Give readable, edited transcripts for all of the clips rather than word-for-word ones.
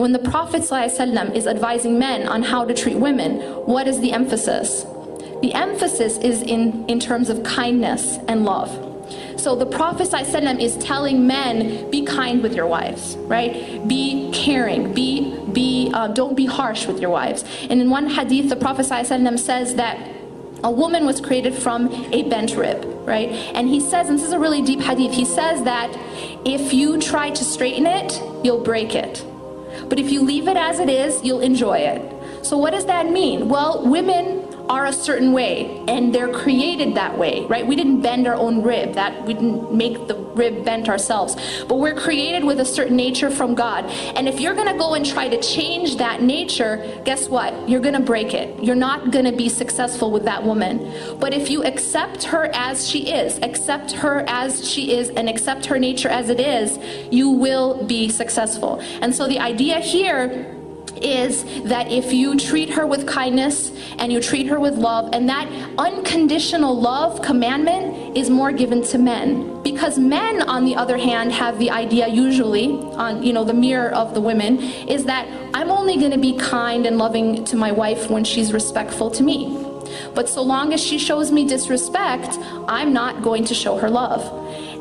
when the Prophet ﷺ is advising men on how to treat women, what is the emphasis? The emphasis is in terms of kindness and love. So the Prophet ﷺ is telling men, be kind with your wives, right? Be caring, don't be harsh with your wives. And in one hadith, the Prophet ﷺ says that a woman was created from a bent rib, right? And he says, and this is a really deep hadith, he says that if you try to straighten it, you'll break it. But if you leave it as it is, you'll enjoy it. So what does that mean? Well, women are a certain way, and they're created that way, right? We didn't bend our own rib, we didn't make the rib bent ourselves, but we're created with a certain nature from God. And if you're gonna go and try to change that nature, guess what? You're gonna break it. You're not gonna be successful with that woman. But if you accept her as she is, and accept her nature as it is, you will be successful. And so the idea here is that if you treat her with kindness and you treat her with love, and that unconditional love commandment is more given to men, because men on the other hand have the idea usually on the mirror of the women is that I'm only going to be kind and loving to my wife when she's respectful to me, but so long as she shows me disrespect, I'm not going to show her love.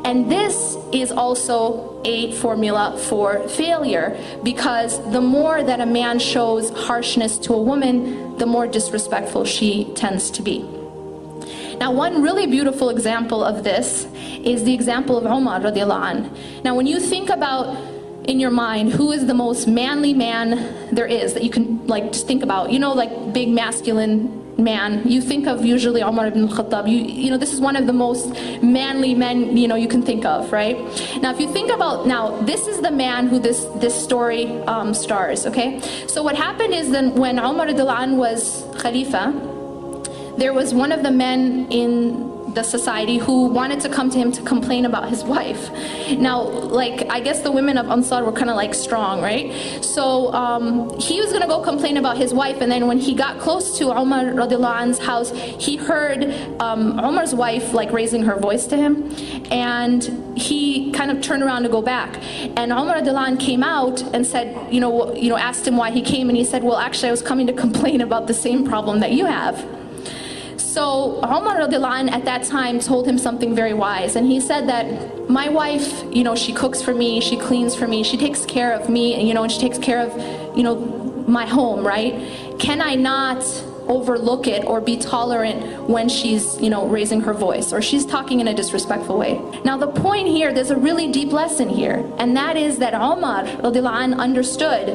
And this is also a formula for failure, because the more that a man shows harshness to a woman, the more disrespectful she tends to be. Now, one really beautiful example of this is the example of Umar radiallahu anh. Now, when you think about in your mind who is the most manly man there is that you can just think about, like big masculine man, you think of usually Umar ibn al-Khattab. This is one of the most manly men you can think of, right? Now if you think about, this is the man who this story stars, okay? So what happened is then when Umar radiallahu anh was Khalifa, there was one of the men in the society who wanted to come to him to complain about his wife. Now, I guess the women of Ansar were kind of strong, right? So he was gonna go complain about his wife, and then when he got close to Umar radiallahu anhu's house, he heard Umar's wife raising her voice to him, and he kind of turned around to go back. And Umar radiallahu anh came out and said, asked him why he came, and he said, well, actually I was coming to complain about the same problem that you have. So Umar radiallahu anh at that time told him something very wise, and he said that my wife, she cooks for me, she cleans for me, she takes care of me, and she takes care of, my home, right? Can I not overlook it or be tolerant when she's, raising her voice or she's talking in a disrespectful way? Now the point here, there's a really deep lesson here, and that is that Umar radiallahu anh understood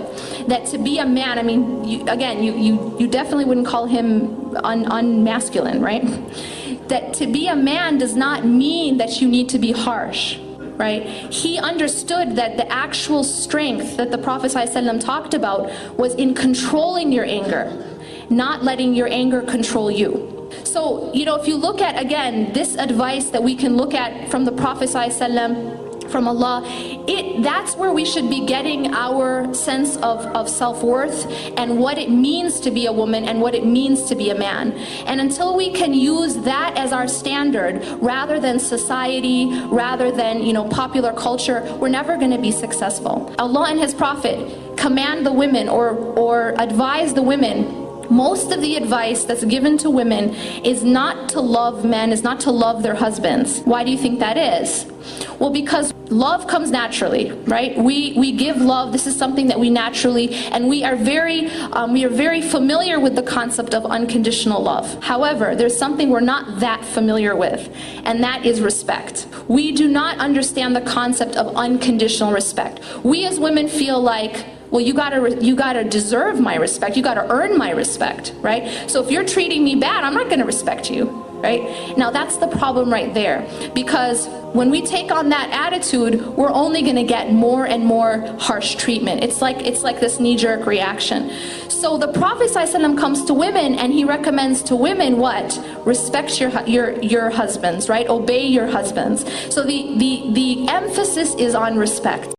that to be a man, I mean, you definitely wouldn't call him unmasculine, right? That to be a man does not mean that you need to be harsh, right? He understood that the actual strength that the Prophet ﷺ talked about was in controlling your anger, not letting your anger control you. So, if you look at, again, this advice that we can look at from the Prophet ﷺ, from Allah, that's where we should be getting our sense of self-worth and what it means to be a woman and what it means to be a man. And until we can use that as our standard rather than society, rather than popular culture, we're never going to be successful. Allah and His Prophet command the women or advise the women. Most of the advice that's given to women is not to love men, is not to love their husbands. Why do you think that is? Well, because love comes naturally, right? We give love. This is something that we naturally, and we are very familiar with the concept of unconditional love. However, there's something we're not that familiar with, and that is respect. We do not understand the concept of unconditional respect. We as women feel like, well, you gotta deserve my respect. You gotta earn my respect, right? So if you're treating me bad, I'm not gonna respect you, right? Now that's the problem right there, because when we take on that attitude, we're only gonna get more and more harsh treatment. It's like this knee-jerk reaction. So the Prophet ﷺ comes to women and he recommends to women what? Respect your husbands, right? Obey your husbands. So the emphasis is on respect.